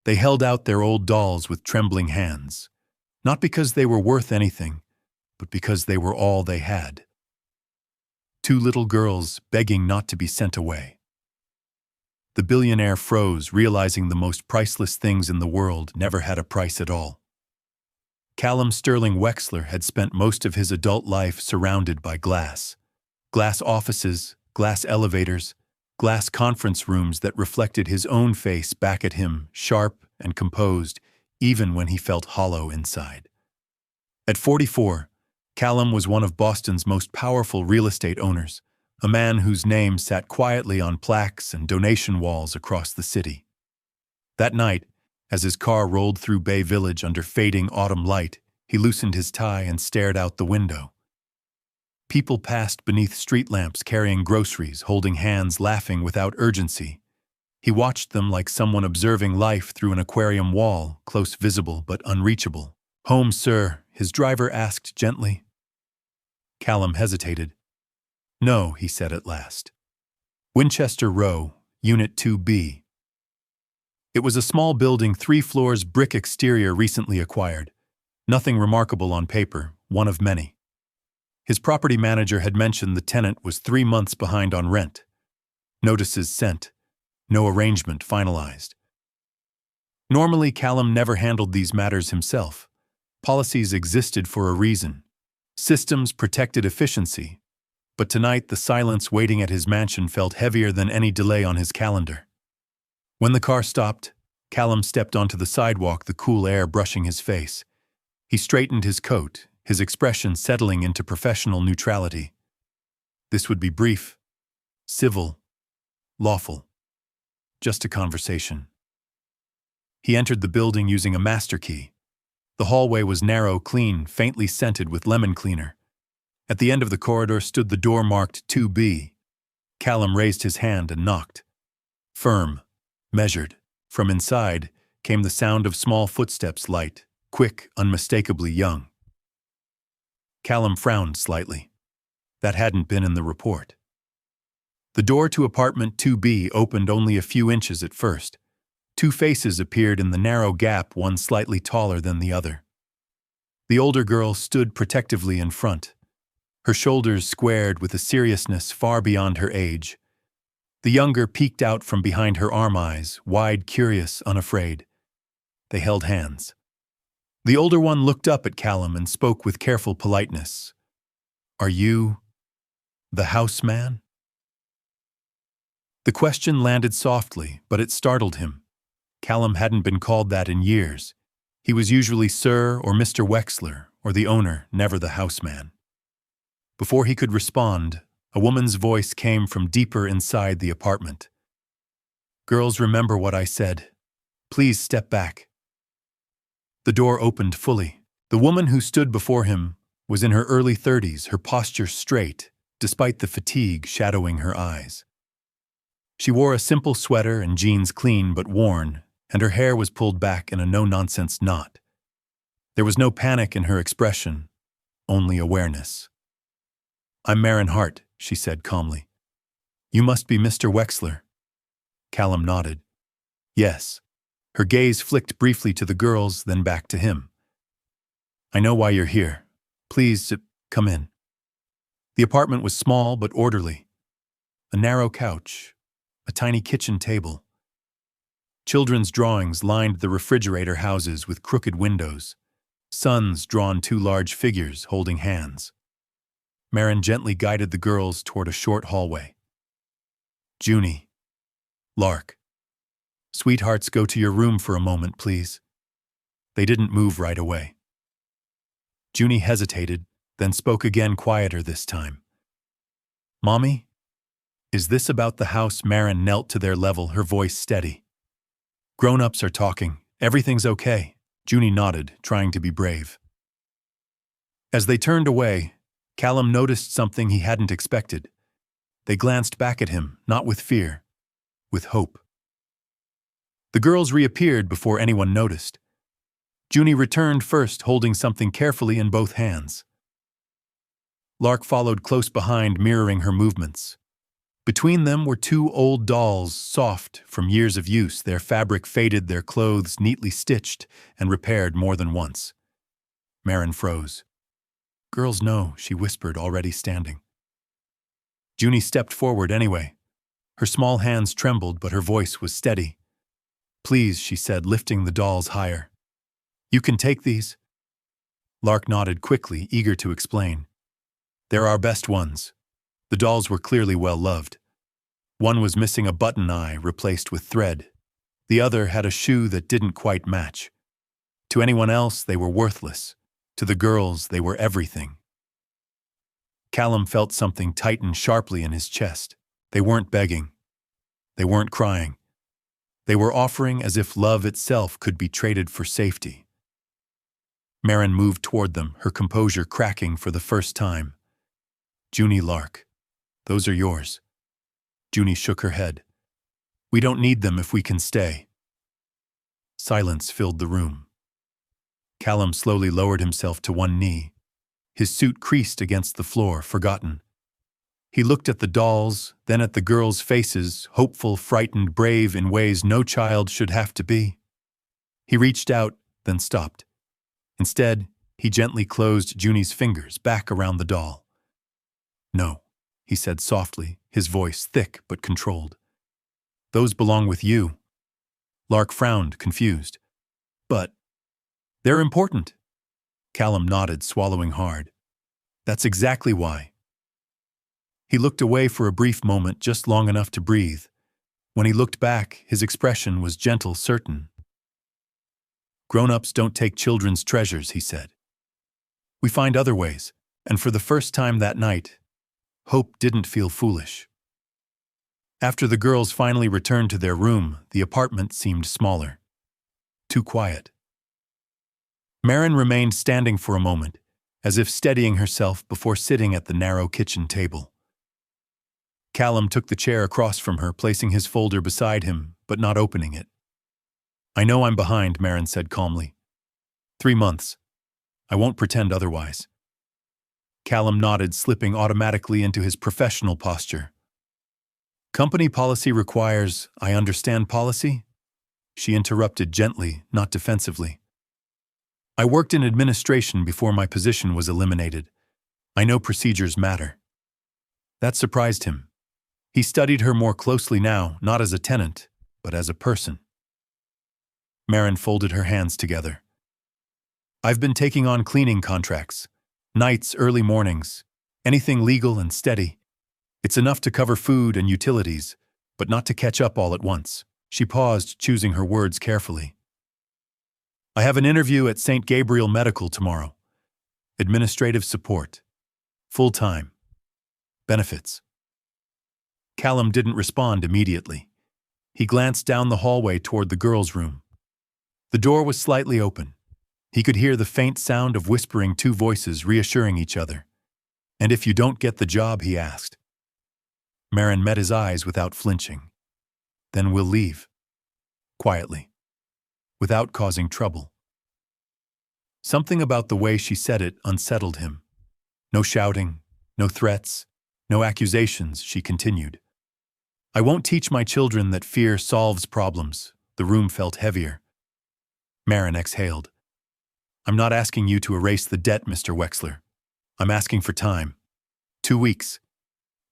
They held out their old dolls with trembling hands, not because they were worth anything, but because they were all they had. Two little girls begging not to be sent away. The billionaire froze, realizing the most priceless things in the world never had a price at all. Callum Sterling Wexler had spent most of his adult life surrounded by glass. Glass offices, glass elevators, glass conference rooms that reflected his own face back at him, sharp and composed, even when he felt hollow inside. At 44, Callum was one of Boston's most powerful real estate owners, a man whose name sat quietly on plaques and donation walls across the city. That night, as his car rolled through Bay Village under fading autumn light, he loosened his tie and stared out the window. People passed beneath street lamps carrying groceries, holding hands, laughing without urgency. He watched them like someone observing life through an aquarium wall, close visible but unreachable. "Home, sir," his driver asked gently. Callum hesitated. "No," he said at last. "Winchester Row, Unit 2B. It was a small building, 3 floors, brick exterior, recently acquired. Nothing remarkable on paper, one of many. His property manager had mentioned the tenant was 3 months behind on rent. Notices sent. No arrangement finalized. Normally, Callum never handled these matters himself. Policies existed for a reason. Systems protected efficiency. But tonight, the silence waiting at his mansion felt heavier than any delay on his calendar. When the car stopped, Callum stepped onto the sidewalk, the cool air brushing his face. He straightened his coat, his expression settling into professional neutrality. This would be brief, civil, lawful. Just a conversation. He entered the building using a master key. The hallway was narrow, clean, faintly scented with lemon cleaner. At the end of the corridor stood the door marked 2B. Callum raised his hand and knocked. Firm, measured. From inside came the sound of small footsteps, light, quick, unmistakably young. Callum frowned slightly. That hadn't been in the report. The door to apartment 2B opened only a few inches at first. 2 faces appeared in the narrow gap, one slightly taller than the other. The older girl stood protectively in front, her shoulders squared with a seriousness far beyond her age. The younger peeked out from behind her arm, eyes wide, curious, unafraid. They held hands. The older one looked up at Callum and spoke with careful politeness. "Are you the house man?" The question landed softly, but it startled him. Callum hadn't been called that in years. He was usually Sir or Mr. Wexler, or the owner, never the house man. Before he could respond, a woman's voice came from deeper inside the apartment. "Girls, remember what I said. Please step back." The door opened fully. The woman who stood before him was in her early 30s, her posture straight, despite the fatigue shadowing her eyes. She wore a simple sweater and jeans, clean but worn, and her hair was pulled back in a no-nonsense knot. There was no panic in her expression, only awareness. "I'm Marin Hart," she said calmly. "You must be Mr. Wexler." Callum nodded. "Yes." Her gaze flicked briefly to the girls, then back to him. "I know why you're here. Please, come in." The apartment was small but orderly. A narrow couch, a tiny kitchen table. Children's drawings lined the refrigerator houses with crooked windows. Suns drawn 2 large figures holding hands. Marin gently guided the girls toward a short hallway. "Junie, Lark, sweethearts, go to your room for a moment, please." They didn't move right away. Junie hesitated, then spoke again, quieter this time. "Mommy, is this about the house?" Marin knelt to their level, her voice steady. "Grown-ups are talking. Everything's okay." Junie nodded, trying to be brave. As they turned away, Callum noticed something he hadn't expected. They glanced back at him, not with fear, with hope. The girls reappeared before anyone noticed. Junie returned first, holding something carefully in both hands. Lark followed close behind, mirroring her movements. Between them were two old dolls, soft from years of use, their fabric faded, their clothes neatly stitched and repaired more than once. Marin froze. "Girls know," she whispered, already standing. Junie stepped forward anyway. Her small hands trembled, but her voice was steady. "Please," she said, lifting the dolls higher. "You can take these?" Lark nodded quickly, eager to explain. "They're our best ones." The dolls were clearly well loved. One was missing a button eye replaced with thread. The other had a shoe that didn't quite match. To anyone else, they were worthless. To the girls, they were everything. Callum felt something tighten sharply in his chest. They weren't begging. They weren't crying. They were offering as if love itself could be traded for safety. Marin moved toward them, her composure cracking for the first time. "Junie, Lark, those are yours." Junie shook her head. "We don't need them if we can stay." Silence filled the room. Callum slowly lowered himself to one knee. His suit creased against the floor, forgotten. He looked at the dolls, then at the girls' faces, hopeful, frightened, brave in ways no child should have to be. He reached out, then stopped. Instead, he gently closed Junie's fingers back around the doll. "No," he said softly, his voice thick but controlled. "Those belong with you." Lark frowned, confused. "But they're important." Callum nodded, swallowing hard. "That's exactly why." He looked away for a brief moment, just long enough to breathe. When he looked back, his expression was gentle, certain. "Grown-ups don't take children's treasures," he said. "We find other ways," and for the first time that night, hope didn't feel foolish. After the girls finally returned to their room, the apartment seemed smaller. Too quiet. Marin remained standing for a moment, as if steadying herself before sitting at the narrow kitchen table. Callum took the chair across from her, placing his folder beside him, but not opening it. "I know I'm behind," Marin said calmly. 3 months. I won't pretend otherwise." Callum nodded, slipping automatically into his professional posture. "Company policy requires, I understand policy?" She interrupted gently, not defensively. "I worked in administration before my position was eliminated. I know procedures matter." That surprised him. He studied her more closely now, not as a tenant, but as a person. Marin folded her hands together. "I've been taking on cleaning contracts. Nights, early mornings. Anything legal and steady. It's enough to cover food and utilities, but not to catch up all at once." She paused, choosing her words carefully. "I have an interview at St. Gabriel Medical tomorrow. Administrative support. Full-time. Benefits." Callum didn't respond immediately. He glanced down the hallway toward the girls' room. The door was slightly open. He could hear the faint sound of whispering, two voices reassuring each other. "And if you don't get the job?" he asked. Marin met his eyes without flinching. "Then we'll leave." Quietly. Without causing trouble. Something about the way she said it unsettled him. No shouting, no threats, no accusations, she continued. "I won't teach my children that fear solves problems." The room felt heavier. Marin exhaled. "I'm not asking you to erase the debt, Mr. Wexler. I'm asking for time. 2 weeks.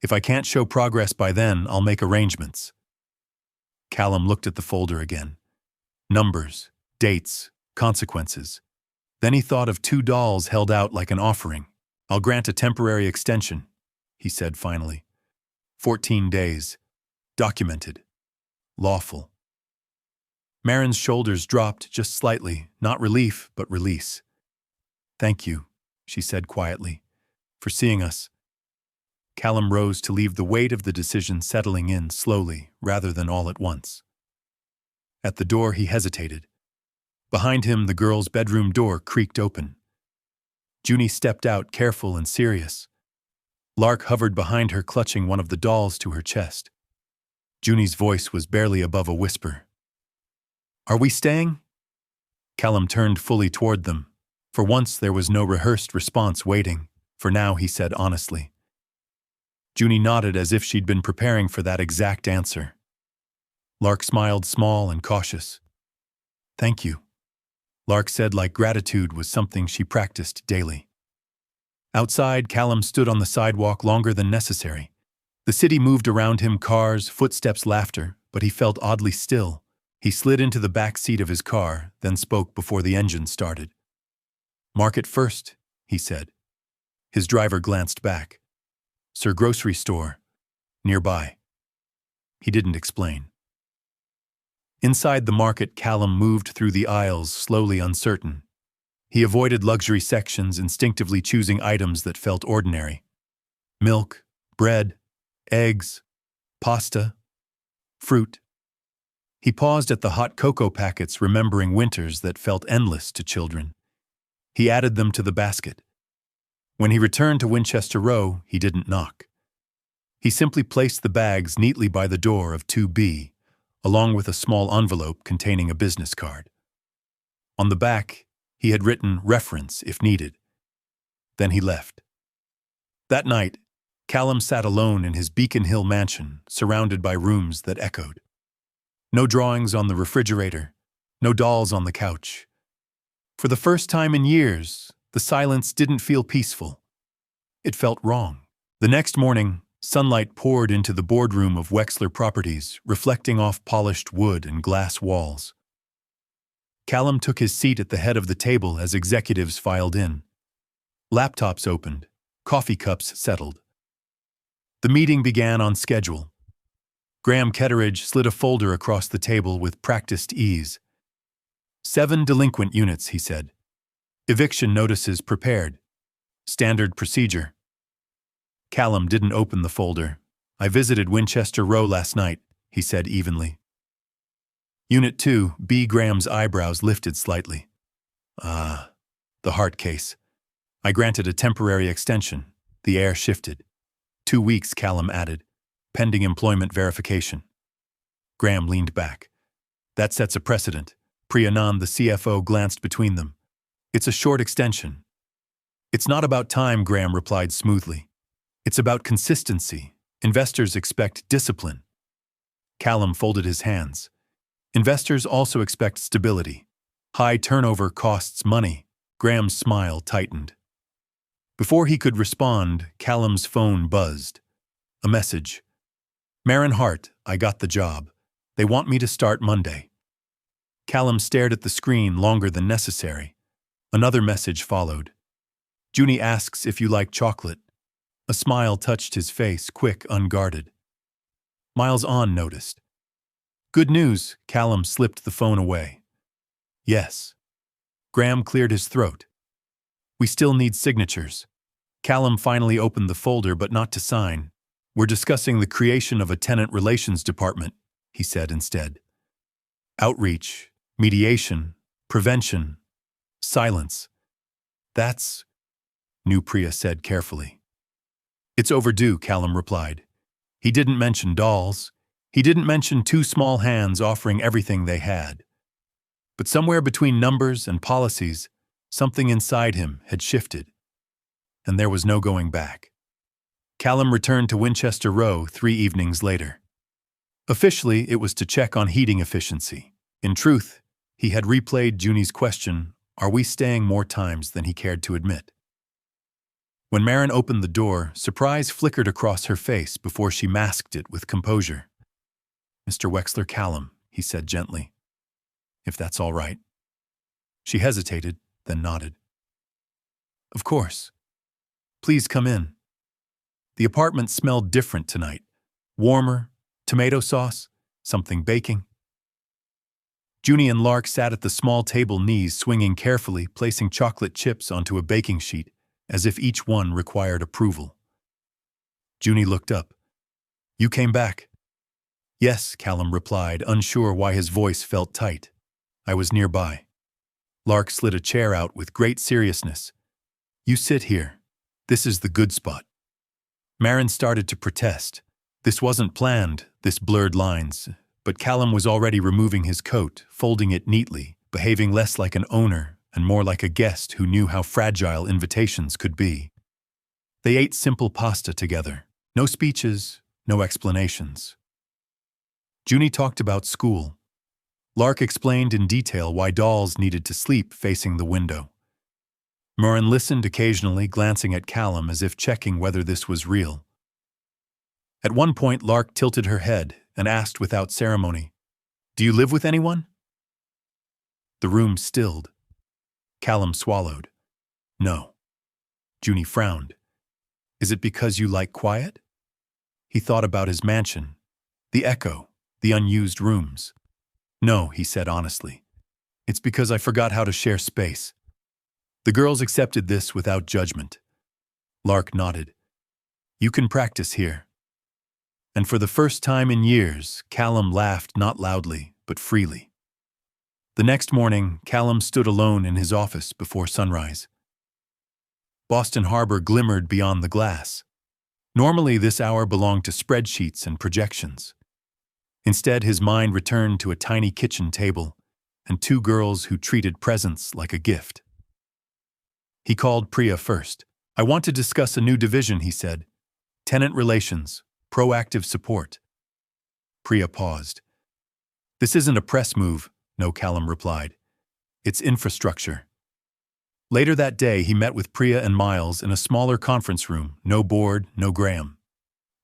If I can't show progress by then, I'll make arrangements." Callum looked at the folder again. Numbers, dates, consequences. Then he thought of 2 dolls held out like an offering. "I'll grant a temporary extension," he said finally. 14 days. Documented. Lawful. Marin's shoulders dropped just slightly, not relief, but release. "Thank you," she said quietly, "for seeing us." Callum rose to leave, the weight of the decision settling in slowly, rather than all at once. At the door, he hesitated. Behind him, the girl's bedroom door creaked open. Junie stepped out, careful and serious. Lark hovered behind her, clutching one of the dolls to her chest. Junie's voice was barely above a whisper. "Are we staying?" Callum turned fully toward them. For once, there was no rehearsed response waiting. "For now," he said honestly. Junie nodded as if she'd been preparing for that exact answer. Lark smiled, small and cautious. "Thank you," Lark said, like gratitude was something she practiced daily. Outside, Callum stood on the sidewalk longer than necessary. The city moved around him, cars, footsteps, laughter, but he felt oddly still. He slid into the back seat of his car, then spoke before the engine started. "Market first," he said. His driver glanced back. "Sir, grocery store. Nearby." He didn't explain. Inside the market, Callum moved through the aisles, slowly, uncertain. He avoided luxury sections, instinctively choosing items that felt ordinary. Milk, bread, eggs, pasta, fruit. He paused at the hot cocoa packets, remembering winters that felt endless to children. He added them to the basket. When he returned to Winchester Row, he didn't knock. He simply placed the bags neatly by the door of 2B, along with a small envelope containing a business card. On the back, he had written "reference" if needed. Then he left. That night, Callum sat alone in his Beacon Hill mansion, surrounded by rooms that echoed. No drawings on the refrigerator, no dolls on the couch. For the first time in years, the silence didn't feel peaceful. It felt wrong. The next morning, sunlight poured into the boardroom of Wexler Properties, reflecting off polished wood and glass walls. Callum took his seat at the head of the table as executives filed in. Laptops opened, coffee cups settled. The meeting began on schedule. Graham Ketteridge slid a folder across the table with practiced ease. 7 delinquent units, he said. Eviction notices prepared. Standard procedure. Callum didn't open the folder. "I visited Winchester Row last night," he said evenly. Unit 2, B. Graham's eyebrows lifted slightly. "Ah, the heart case. I granted a temporary extension." The air shifted. 2 weeks, Callum added, pending employment verification. Graham leaned back. "That sets a precedent." Priyanand, the CFO, glanced between them. "It's a short extension." "It's not about time," Graham replied smoothly. "It's about consistency. Investors expect discipline." Callum folded his hands. "Investors also expect stability. High turnover costs money." Graham's smile tightened. Before he could respond, Callum's phone buzzed. A message. "Marin Hart, I got the job. They want me to start Monday." Callum stared at the screen longer than necessary. Another message followed. "Junie asks if you like chocolate." A smile touched his face, quick, unguarded. Miles On noticed. "Good news," Callum slipped the phone away. "Yes." Graham cleared his throat. "We still need signatures." Callum finally opened the folder, but not to sign. "We're discussing the creation of a tenant relations department," he said instead. "Outreach, mediation, prevention, silence. That's," Nupriya said carefully. "It's overdue," Callum replied. He didn't mention dolls. He didn't mention 2 small hands offering everything they had. But somewhere between numbers and policies, something inside him had shifted. And there was no going back. Callum returned to Winchester Row 3 evenings later. Officially, it was to check on heating efficiency. In truth, he had replayed Junie's question, "Are we staying more times than he cared to admit?" When Marin opened the door, surprise flickered across her face before she masked it with composure. "Mr. Wexler, Callum," he said gently. "If that's all right." She hesitated, then nodded. "Of course. Please come in." The apartment smelled different tonight. Warmer, tomato sauce, something baking. Junie and Lark sat at the small table, knees swinging carefully, placing chocolate chips onto a baking sheet, as if each one required approval. Junie looked up. "You came back?" "Yes," Callum replied, unsure why his voice felt tight. "I was nearby." Lark slid a chair out with great seriousness. "You sit here. This is the good spot." Marin started to protest. This wasn't planned, this blurred lines, but Callum was already removing his coat, folding it neatly, behaving less like an owner and more like a guest who knew how fragile invitations could be. They ate simple pasta together, No speeches, no explanations. Junie talked about school. Lark explained in detail why dolls needed to sleep facing the window. Murren listened occasionally, glancing at Callum as if checking whether this was real. At one point, Lark tilted her head and asked without ceremony, "Do you live with anyone?" The room stilled. Callum swallowed. "No." Junie frowned. "Is it because you like quiet?" He thought about his mansion, the echo, the unused rooms. "No," he said honestly. "It's because I forgot how to share space." The girls accepted this without judgment. Lark nodded. "You can practice here." And for the first time in years, Callum laughed not loudly, but freely. The next morning, Callum stood alone in his office before sunrise. Boston Harbor glimmered beyond the glass. Normally, this hour belonged to spreadsheets and projections. Instead, his mind returned to a tiny kitchen table and two girls who treated presents like a gift. He called Priya first. "I want to discuss a new division," he said. "Tenant relations, proactive support." Priya paused. "This isn't a press move," no, Callum replied. "It's infrastructure." Later that day, he met with Priya and Miles in a smaller conference room, no board, no Graham.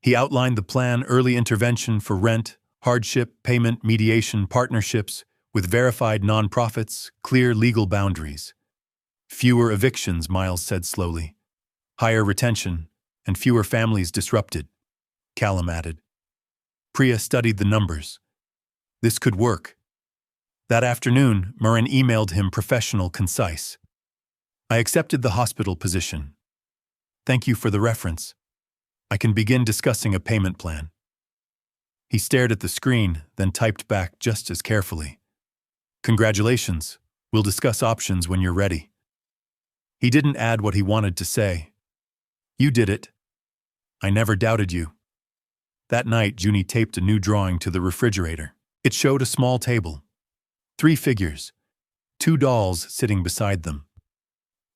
He outlined the plan: early intervention for rent, hardship, payment, mediation, partnerships, with verified nonprofits, clear legal boundaries. "Fewer evictions," Miles said slowly. "Higher retention, and fewer families disrupted," Callum added. Priya studied the numbers. This could work. That afternoon, Murren emailed him professional, concise. "I accepted the hospital position. Thank you for the reference. I can begin discussing a payment plan." He stared at the screen, then typed back just as carefully. "Congratulations. We'll discuss options when you're ready." He didn't add what he wanted to say. "You did it. I never doubted you." That night, Junie taped a new drawing to the refrigerator. It showed a small table. 3 figures. 2 dolls sitting beside them.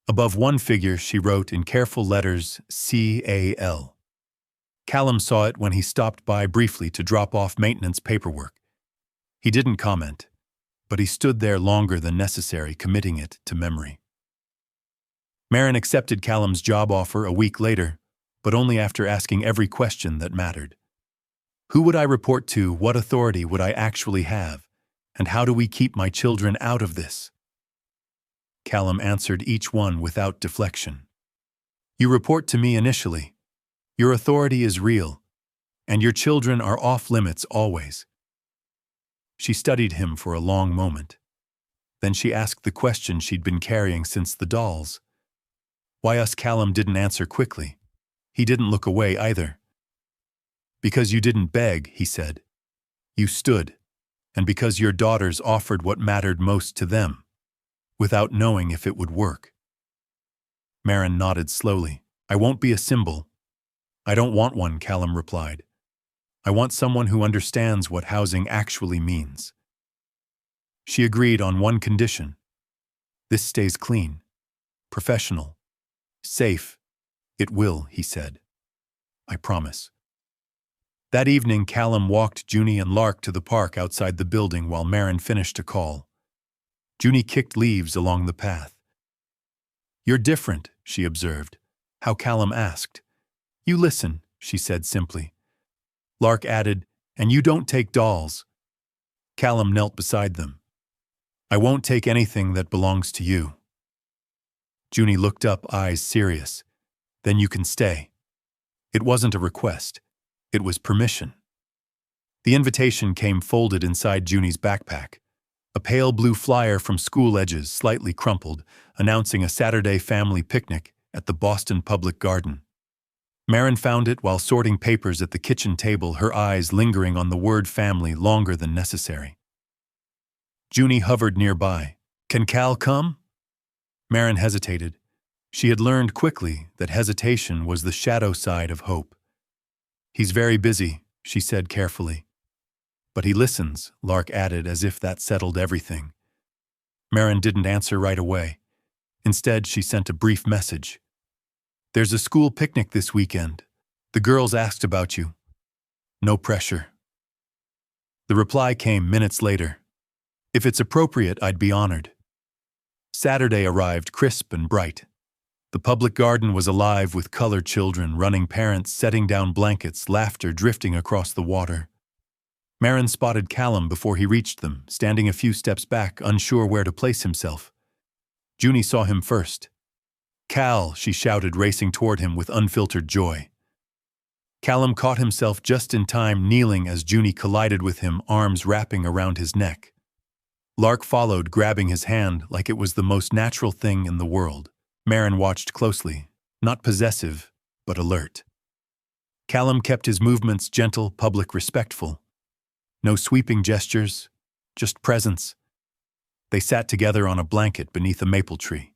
Above one figure, she wrote in careful letters, CAL. Callum saw it when he stopped by briefly to drop off maintenance paperwork. He didn't comment, but he stood there longer than necessary, committing it to memory. Maren accepted Callum's job offer a week later, but only after asking every question that mattered. Who would I report to? What authority would I actually have? And how do we keep my children out of this? Callum answered each one without deflection. "You report to me initially. Your authority is real, and your children are off limits always." She studied him for a long moment. Then she asked the question she'd been carrying since the dolls. Why us? Callum didn't answer quickly. He didn't look away either. "Because you didn't beg," he said. "You stood, and because your daughters offered what mattered most to them, without knowing if it would work." Maren nodded slowly. "I won't be a symbol." "I don't want one," Callum replied. "I want someone who understands what housing actually means." She agreed on one condition. "This stays clean, professional, safe." "It will," he said. "I promise." That evening, Callum walked Junie and Lark to the park outside the building while Maren finished a call. Junie kicked leaves along the path. "You're different," she observed. How? Callum asked. "You listen," she said simply. Lark added, "And you don't take dolls." Callum knelt beside them. "I won't take anything that belongs to you." Junie looked up, eyes serious. "Then you can stay." It wasn't a request. It was permission. The invitation came folded inside Junie's backpack. A pale blue flyer from school edges, slightly crumpled, announcing a Saturday family picnic at the Boston Public Garden. Maren found it while sorting papers at the kitchen table, her eyes lingering on the word family longer than necessary. Junie hovered nearby. "Can Cal come?" Maren hesitated. She had learned quickly that hesitation was the shadow side of hope. "He's very busy," she said carefully. "But he listens," Lark added, as if that settled everything. Maren didn't answer right away. Instead, she sent a brief message. "There's a school picnic this weekend. The girls asked about you. No pressure. The reply came minutes later. If it's appropriate, I'd be honored. Saturday arrived crisp and bright. The public garden was alive with colored children, running parents, setting down blankets, laughter drifting across the water. Marin spotted Callum before he reached them, standing a few steps back, unsure where to place himself. Junie saw him first. "Cal," she shouted, racing toward him with unfiltered joy. Callum caught himself just in time, kneeling as Junie collided with him, arms wrapping around his neck. Lark followed, grabbing his hand like it was the most natural thing in the world. Marin watched closely, not possessive, but alert. Callum kept his movements gentle, public, respectful. No sweeping gestures, just presence. They sat together on a blanket beneath a maple tree.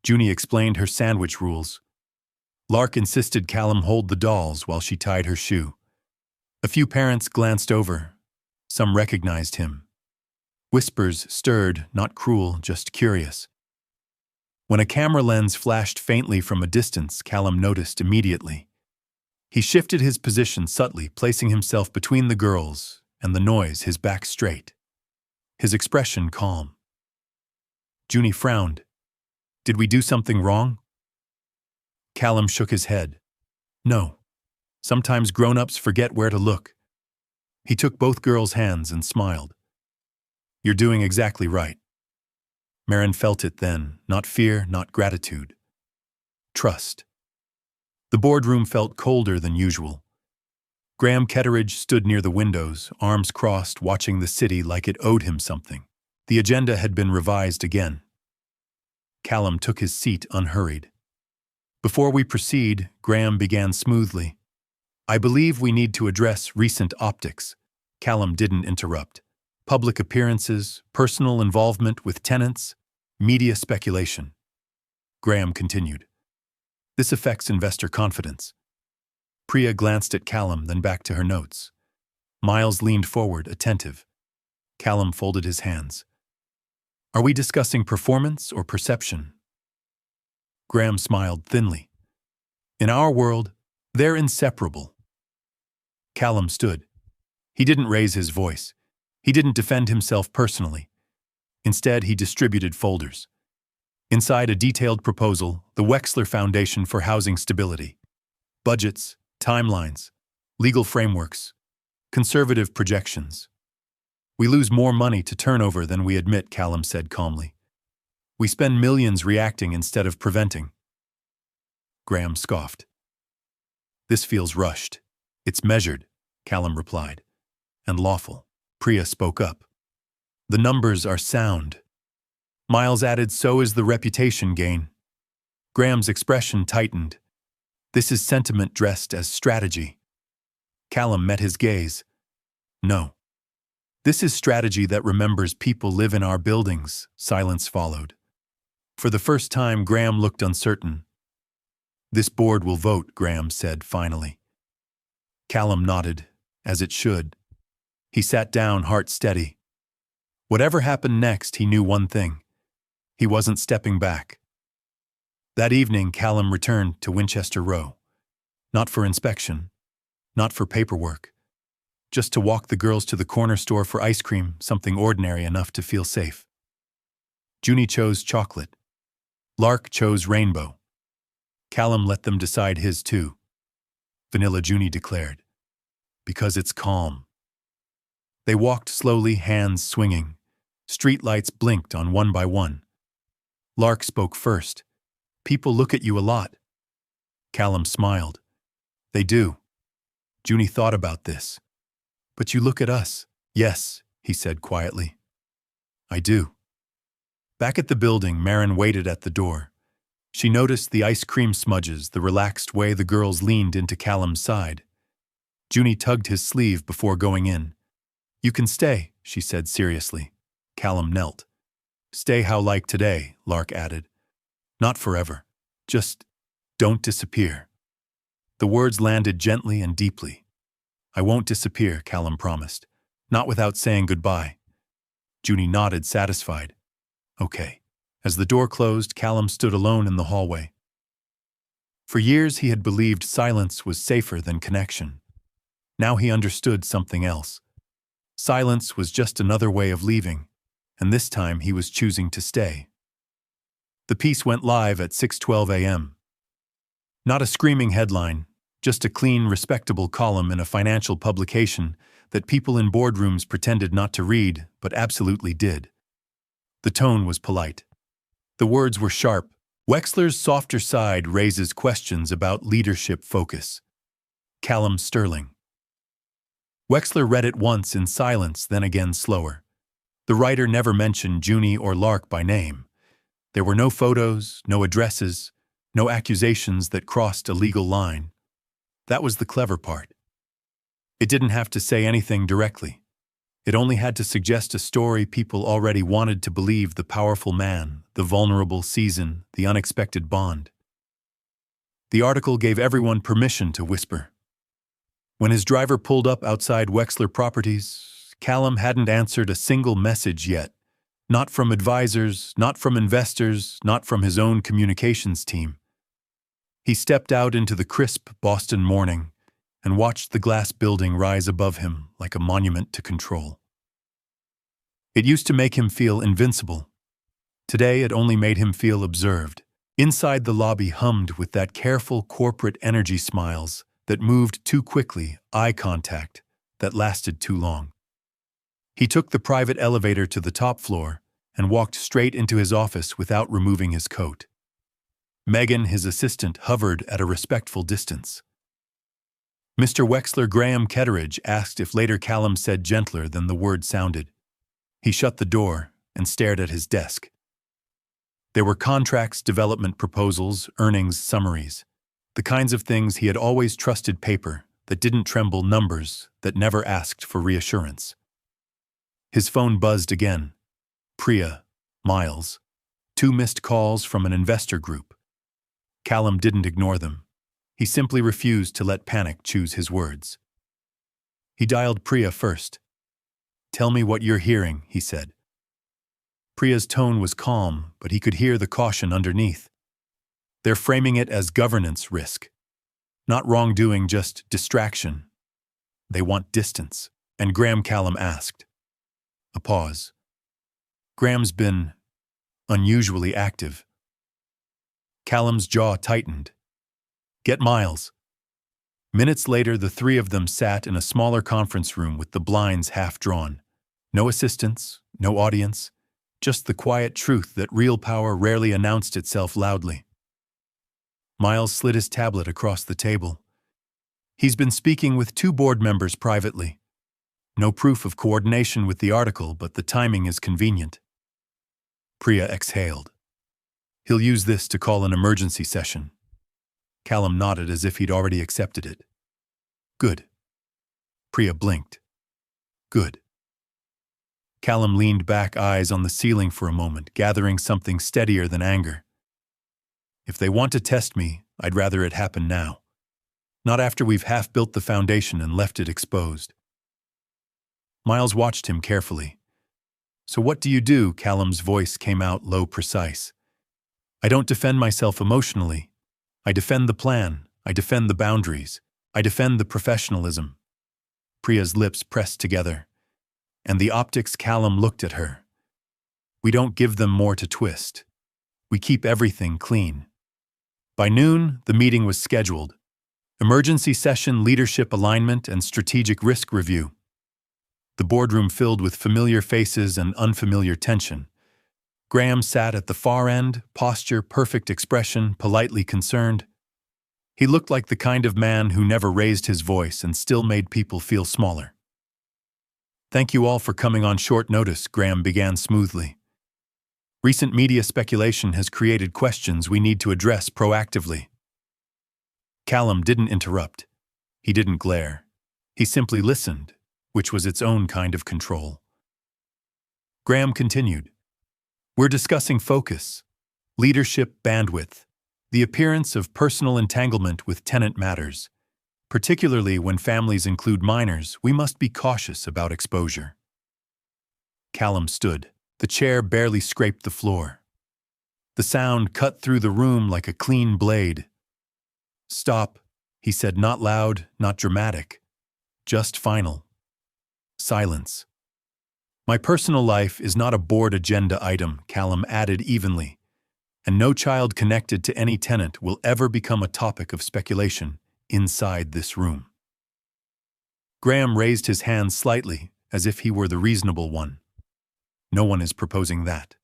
Junie explained her sandwich rules. Lark insisted Callum hold the dolls while she tied her shoe. A few parents glanced over. Some recognized him. Whispers stirred, not cruel, just curious. When a camera lens flashed faintly from a distance, Callum noticed immediately. He shifted his position subtly, placing himself between the girls and the noise, his back straight. His expression calm. Junie frowned. "Did we do something wrong?" Callum shook his head. "No. Sometimes grown-ups forget where to look." He took both girls' hands and smiled. "You're doing exactly right." Marin felt it then, not fear, not gratitude. Trust. The boardroom felt colder than usual. Graham Ketteridge stood near the windows, arms crossed, watching the city like it owed him something. The agenda had been revised again. Callum took his seat unhurried. "Before we proceed," Graham began smoothly, "I believe we need to address recent optics." Callum didn't interrupt. Public appearances, personal involvement with tenants, media speculation. Graham continued. "This affects investor confidence." Priya glanced at Callum, then back to her notes. Miles leaned forward, attentive. Callum folded his hands. "Are we discussing performance or perception?" Graham smiled thinly. "In our world, they're inseparable." Callum stood. He didn't raise his voice. He didn't defend himself personally. Instead, he distributed folders. Inside a detailed proposal, the Wexler Foundation for Housing Stability. Budgets, timelines, legal frameworks, conservative projections. "We lose more money to turnover than we admit," Callum said calmly. "We spend millions reacting instead of preventing." Graham scoffed. "This feels rushed." "It's measured," Callum replied. "And lawful." Priya spoke up. "The numbers are sound." Miles added, "So is the reputation gain." Graham's expression tightened. "This is sentiment dressed as strategy." Callum met his gaze. "No. This is strategy that remembers people live in our buildings." Silence followed. For the first time, Graham looked uncertain. "This board will vote," Graham said finally. Callum nodded, as it should. He sat down, heart steady. Whatever happened next, he knew one thing. He wasn't stepping back. That evening, Callum returned to Winchester Row. Not for inspection, not for paperwork. Just to walk the girls to the corner store for ice cream, something ordinary enough to feel safe. Junie chose chocolate. Lark chose rainbow. Callum let them decide his too. Vanilla, Junie declared. Because it's calm. They walked slowly, hands swinging. Street lights blinked on one by one. Lark spoke first. "People look at you a lot." Callum smiled. "They do." Junie thought about this. "But you look at us." "Yes," he said quietly. "I do." Back at the building, Marin waited at the door. She noticed the ice cream smudges, the relaxed way the girls leaned into Callum's side. Junie tugged his sleeve before going in. "You can stay," she said seriously. Callum knelt. "Stay how like today," Lark added. "Not forever. Just don't disappear." The words landed gently and deeply. "I won't disappear," Callum promised. "Not without saying goodbye." Junie nodded, satisfied. "Okay." As the door closed, Callum stood alone in the hallway. For years he had believed silence was safer than connection. Now he understood something else. Silence was just another way of leaving, and this time he was choosing to stay. The piece went live at 6:12 a.m. Not a screaming headline, just a clean, respectable column in a financial publication that people in boardrooms pretended not to read, but absolutely did. The tone was polite. The words were sharp. Wexler's softer side raises questions about leadership focus. Callum Sterling. Wexler read it once in silence, then again slower. The writer never mentioned Junie or Lark by name. There were no photos, no addresses, no accusations that crossed a legal line. That was the clever part. It didn't have to say anything directly. It only had to suggest a story people already wanted to believe: the powerful man, the vulnerable season, the unexpected bond. The article gave everyone permission to whisper. When his driver pulled up outside Wexler Properties, Callum hadn't answered a single message yet. Not from advisors, not from investors, not from his own communications team. He stepped out into the crisp Boston morning and watched the glass building rise above him like a monument to control. It used to make him feel invincible. Today it only made him feel observed. Inside the lobby hummed with that careful corporate energy, smiles that moved too quickly, eye contact that lasted too long. He took the private elevator to the top floor and walked straight into his office without removing his coat. Megan, his assistant, hovered at a respectful distance. Mr. Wexler, Graham Ketteridge asked if later. Callum said gentler than the word sounded. He shut the door and stared at his desk. There were contracts, development proposals, earnings summaries, the kinds of things he had always trusted: paper that didn't tremble, numbers that never asked for reassurance. His phone buzzed again. Priya, Miles, 2 missed calls from an investor group. Callum didn't ignore them. He simply refused to let panic choose his words. He dialed Priya first. "Tell me what you're hearing," he said. Priya's tone was calm, but he could hear the caution underneath. They're framing it as governance risk. Not wrongdoing, just distraction. They want distance. And Graham, Callum asked. A pause. Graham's been unusually active. Callum's jaw tightened. Get Miles. Minutes later, the three of them sat in a smaller conference room with the blinds half drawn. No assistants, no audience, just the quiet truth that real power rarely announced itself loudly. Miles slid his tablet across the table. He's been speaking with 2 board members privately. No proof of coordination with the article, but the timing is convenient. Priya exhaled. He'll use this to call an emergency session. Callum nodded as if he'd already accepted it. Good. Priya blinked. Good. Callum leaned back, eyes on the ceiling for a moment, gathering something steadier than anger. If they want to test me, I'd rather it happen now. Not after we've half built the foundation and left it exposed. Miles watched him carefully. So what do you do? Callum's voice came out low, precise. I don't defend myself emotionally. I defend the plan. I defend the boundaries. I defend the professionalism. Priya's lips pressed together. And the optics. Callum looked at her. We don't give them more to twist. We keep everything clean. By noon, the meeting was scheduled. Emergency session, leadership alignment, and strategic risk review. The boardroom filled with familiar faces and unfamiliar tension. Graham sat at the far end, posture, perfect expression, politely concerned. He looked like the kind of man who never raised his voice and still made people feel smaller. Thank you all for coming on short notice, Graham began smoothly. Recent media speculation has created questions we need to address proactively. Callum didn't interrupt. He didn't glare. He simply listened, which was its own kind of control. Graham continued. We're discussing focus, leadership bandwidth, the appearance of personal entanglement with tenant matters. Particularly when families include minors, we must be cautious about exposure. Callum stood. The chair barely scraped the floor. The sound cut through the room like a clean blade. Stop, he said, not loud, not dramatic, just final. Silence. My personal life is not a board agenda item, Callum added evenly, and no child connected to any tenant will ever become a topic of speculation inside this room. Graham raised his hand slightly, as if he were the reasonable one. No one is proposing that.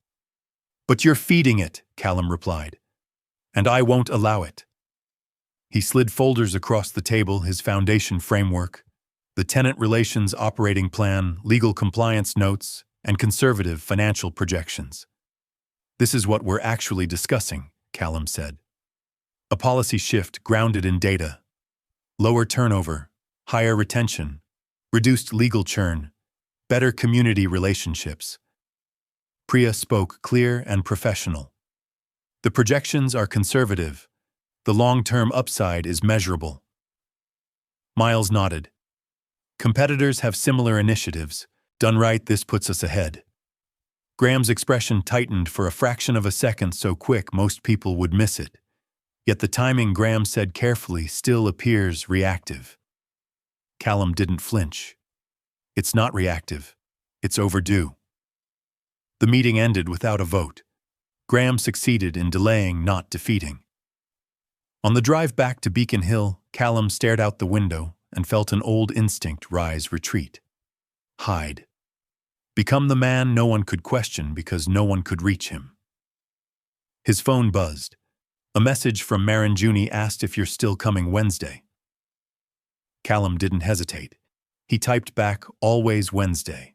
But you're feeding it, Callum replied, and I won't allow it. He slid folders across the table, his foundation framework, the tenant relations operating plan, legal compliance notes, and conservative financial projections. This is what we're actually discussing, Callum said. A policy shift grounded in data. Lower turnover, higher retention, reduced legal churn, better community relationships. Priya spoke clear and professional. The projections are conservative. The long-term upside is measurable. Miles nodded. Competitors have similar initiatives. Done right, this puts us ahead. Graham's expression tightened for a fraction of a second, so quick most people would miss it. Yet the timing, Graham said carefully, still appears reactive. Callum didn't flinch. It's not reactive. It's overdue. The meeting ended without a vote. Graham succeeded in delaying, not defeating. On the drive back to Beacon Hill, Callum stared out the window and felt an old instinct rise, retreat. Hide. Become the man no one could question because no one could reach him. His phone buzzed. A message from Marin Juni asked if you're still coming Wednesday. Callum didn't hesitate. He typed back, always Wednesday.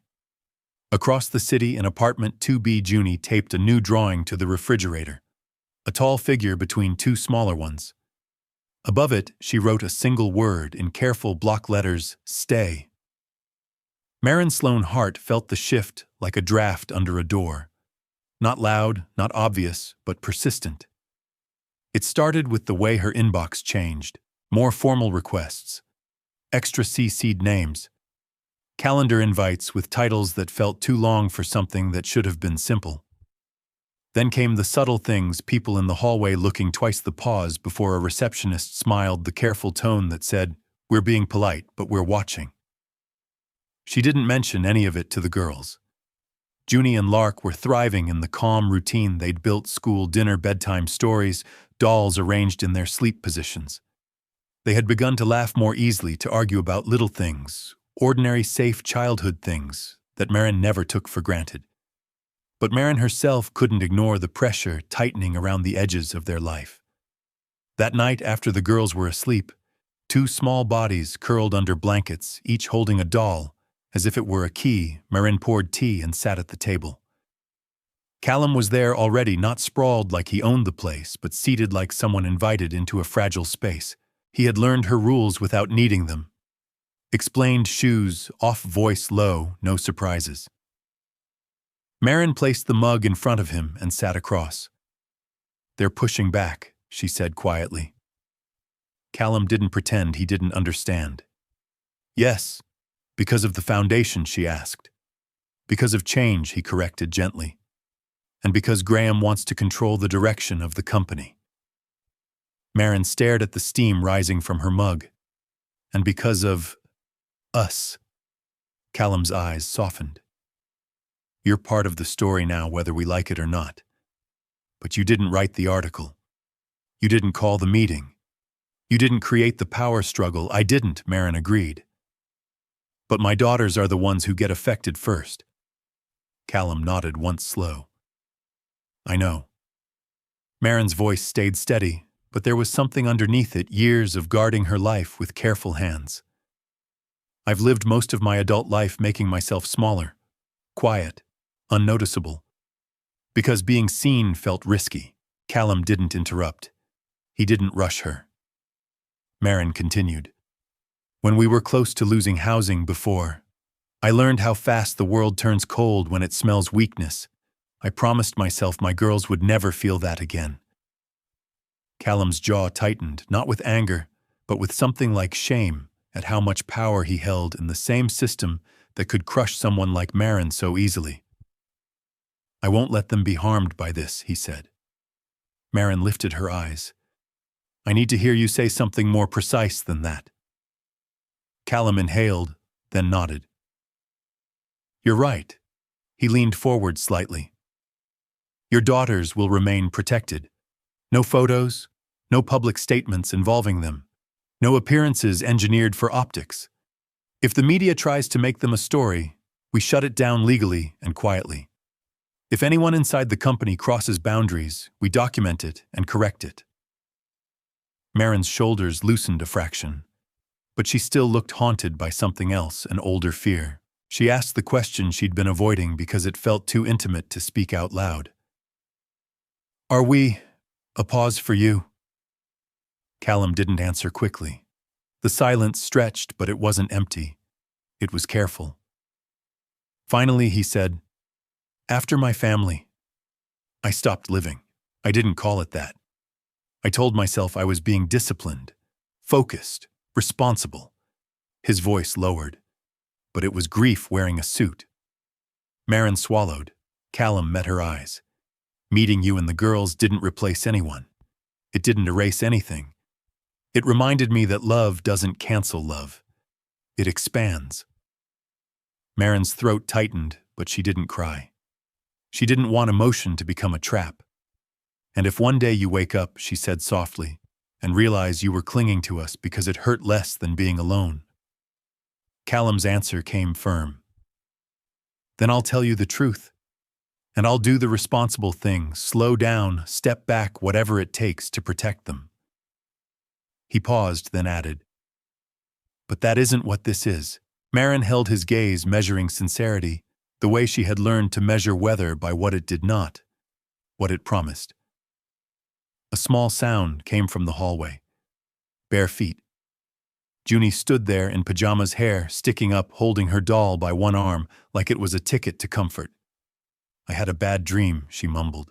Across the city in apartment 2B, Juni taped a new drawing to the refrigerator, a tall figure between two smaller ones. Above it, she wrote a single word in careful block letters, stay. Marin Sloan Hart felt the shift like a draft under a door. Not loud, not obvious, but persistent. It started with the way her inbox changed. More formal requests. Extra CC'd names. Calendar invites with titles that felt too long for something that should have been simple. Then came the subtle things, people in the hallway looking twice the pause before a receptionist smiled, the careful tone that said, we're being polite, but we're watching. She didn't mention any of it to the girls. Juni and Lark were thriving in the calm routine they'd built, school, dinner, bedtime stories, dolls arranged in their sleep positions. They had begun to laugh more easily, to argue about little things, ordinary, safe childhood things that Marin never took for granted. But Marin herself couldn't ignore the pressure tightening around the edges of their life. That night, after the girls were asleep, two small bodies curled under blankets, each holding a doll, as if it were a key. Marin poured tea and sat at the table. Callum was there already, not sprawled like he owned the place, but seated like someone invited into a fragile space. He had learned her rules without needing them. Explained shoes, off voice low, no surprises. Marin placed the mug in front of him and sat across. They're pushing back, she said quietly. Callum didn't pretend he didn't understand. Yes, because of the foundation, she asked. Because of change, he corrected gently. And because Graham wants to control the direction of the company. Marin stared at the steam rising from her mug. And because of us. Callum's eyes softened. You're part of the story now, whether we like it or not. But you didn't write the article. You didn't call the meeting. You didn't create the power struggle. I didn't, Marin agreed. But my daughters are the ones who get affected first. Callum nodded once slow. I know. Marin's voice stayed steady, but there was something underneath it, years of guarding her life with careful hands. I've lived most of my adult life making myself smaller, quiet, unnoticeable. Because being seen felt risky. Callum didn't interrupt. He didn't rush her. Marin continued. When we were close to losing housing before, I learned how fast the world turns cold when it smells weakness. I promised myself my girls would never feel that again. Callum's jaw tightened, not with anger, but with something like shame at how much power he held in the same system that could crush someone like Marin so easily. I won't let them be harmed by this, he said. Marin lifted her eyes. I need to hear you say something more precise than that. Callum inhaled, then nodded. You're right. He leaned forward slightly. Your daughters will remain protected. No photos, no public statements involving them, no appearances engineered for optics. If the media tries to make them a story, we shut it down legally and quietly. If anyone inside the company crosses boundaries, we document it and correct it. Marin's shoulders loosened a fraction, but she still looked haunted by something else, an older fear. She asked the question she'd been avoiding because it felt too intimate to speak out loud. Are we a pause for you? Callum didn't answer quickly. The silence stretched, but it wasn't empty. It was careful. Finally, he said, After my family, I stopped living. I didn't call it that. I told myself I was being disciplined, focused, responsible. His voice lowered, but it was grief wearing a suit. Marin swallowed. Callum met her eyes. Meeting you and the girls didn't replace anyone. It didn't erase anything. It reminded me that love doesn't cancel love. It expands. Marin's throat tightened, but she didn't cry. She didn't want emotion to become a trap. And if one day you wake up, she said softly, and realize you were clinging to us because it hurt less than being alone. Callum's answer came firm. Then I'll tell you the truth. And I'll do the responsible thing, slow down, step back, whatever it takes to protect them. He paused, then added, But that isn't what this is. Marin held his gaze, measuring sincerity, the way she had learned to measure weather by what it did not, what it promised. A small sound came from the hallway. Bare feet. Junie stood there in pajamas, hair sticking up, holding her doll by one arm like it was a ticket to comfort. I had a bad dream, she mumbled.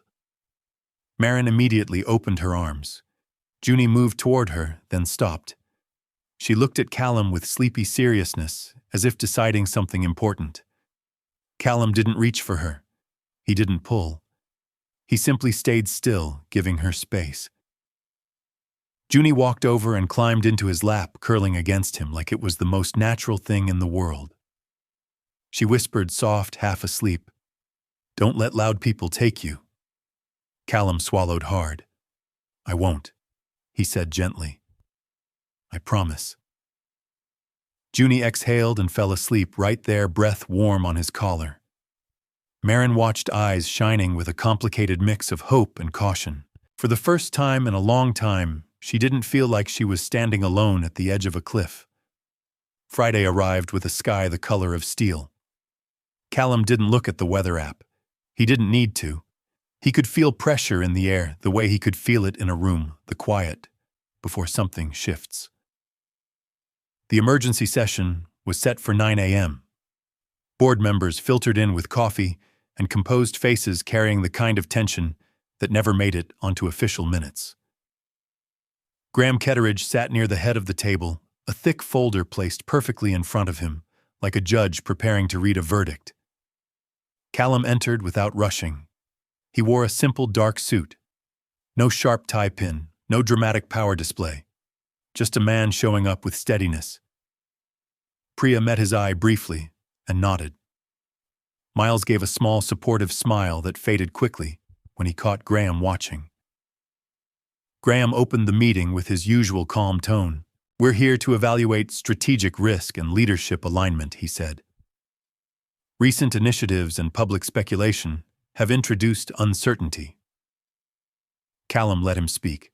Marin immediately opened her arms. Junie moved toward her, then stopped. She looked at Callum with sleepy seriousness, as if deciding something important. Callum didn't reach for her. He didn't pull. He simply stayed still, giving her space. Junie walked over and climbed into his lap, curling against him like it was the most natural thing in the world. She whispered, soft, half asleep, Don't let loud people take you. Callum swallowed hard. I won't, he said gently. I promise. Junie exhaled and fell asleep right there, breath warm on his collar. Marin watched, eyes shining with a complicated mix of hope and caution. For the first time in a long time, she didn't feel like she was standing alone at the edge of a cliff. Friday arrived with a sky the color of steel. Callum didn't look at the weather app. He didn't need to. He could feel pressure in the air the way he could feel it in a room, the quiet, before something shifts. The emergency session was set for 9 a.m. Board members filtered in with coffee and composed faces carrying the kind of tension that never made it onto official minutes. Graham Ketteridge sat near the head of the table, a thick folder placed perfectly in front of him, like a judge preparing to read a verdict. Callum entered without rushing. He wore a simple dark suit. No sharp tie pin, no dramatic power display. Just a man showing up with steadiness. Priya met his eye briefly and nodded. Miles gave a small supportive smile that faded quickly when he caught Graham watching. Graham opened the meeting with his usual calm tone. We're here to evaluate strategic risk and leadership alignment, he said. Recent initiatives and public speculation have introduced uncertainty. Callum let him speak.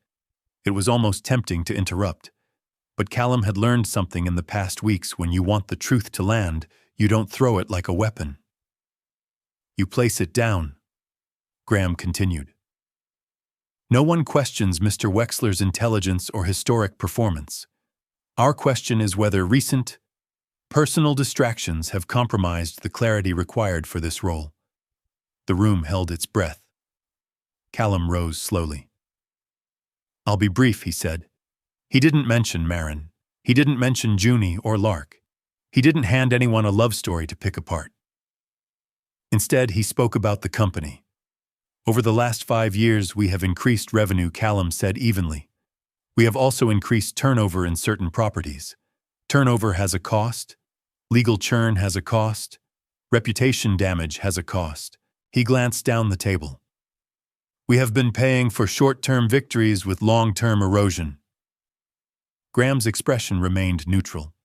It was almost tempting to interrupt, but Callum had learned something in the past weeks. When you want the truth to land, you don't throw it like a weapon. You place it down, Graham continued. No one questions Mr. Wexler's intelligence or historic performance. Our question is whether recent, personal distractions have compromised the clarity required for this role. The room held its breath. Callum rose slowly. I'll be brief, he said. He didn't mention Marin. He didn't mention Junie or Lark. He didn't hand anyone a love story to pick apart. Instead, he spoke about the company. Over the last 5 years, we have increased revenue, Callum said evenly. We have also increased turnover in certain properties. Turnover has a cost. Legal churn has a cost. Reputation damage has a cost. He glanced down the table. We have been paying for short-term victories with long-term erosion. Graham's expression remained neutral.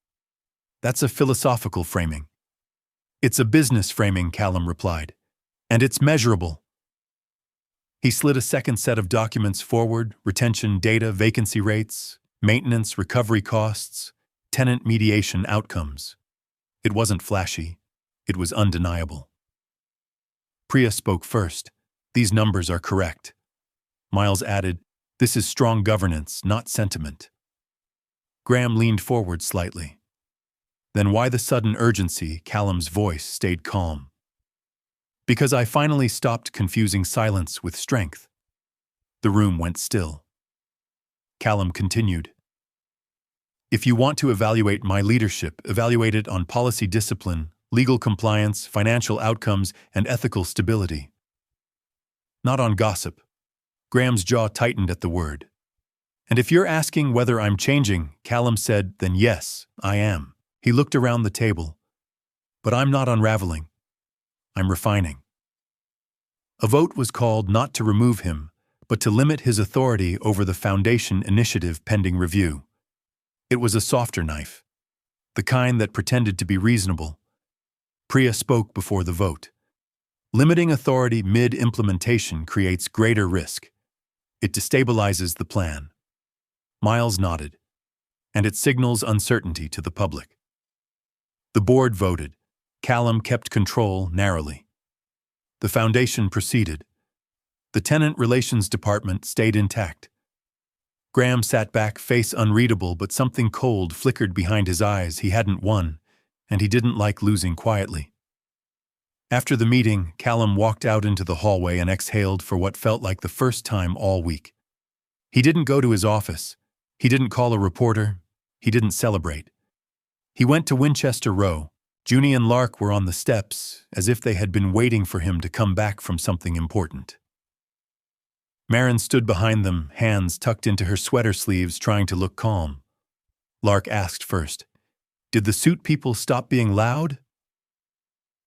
That's a philosophical framing. It's a business framing, Callum replied. And it's measurable. He slid a second set of documents forward: retention data, vacancy rates, maintenance, recovery costs, tenant mediation outcomes. It wasn't flashy. It was undeniable. Priya spoke first. These numbers are correct. Miles added, this is strong governance, not sentiment. Graham leaned forward slightly. Then why the sudden urgency? Callum's voice stayed calm. Because I finally stopped confusing silence with strength. The room went still. Callum continued. If you want to evaluate my leadership, evaluate it on policy discipline, legal compliance, financial outcomes, and ethical stability. Not on gossip. Graham's jaw tightened at the word. And if you're asking whether I'm changing, Callum said, then yes, I am. He looked around the table. But I'm not unraveling. I'm refining. A vote was called not to remove him, but to limit his authority over the Foundation initiative pending review. It was a softer knife, the kind that pretended to be reasonable. Priya spoke before the vote. Limiting authority mid-implementation creates greater risk. It destabilizes the plan. Miles nodded, and it signals uncertainty to the public. The board voted. Callum kept control narrowly. The Foundation proceeded. The Tenant Relations Department stayed intact. Graham sat back, face unreadable, but something cold flickered behind his eyes. He hadn't won, and he didn't like losing quietly. After the meeting, Callum walked out into the hallway and exhaled for what felt like the first time all week. He didn't go to his office. He didn't call a reporter. He didn't celebrate. He went to Winchester Row. Junie and Lark were on the steps, as if they had been waiting for him to come back from something important. Marin stood behind them, hands tucked into her sweater sleeves, trying to look calm. Lark asked first, "Did the suit people stop being loud?"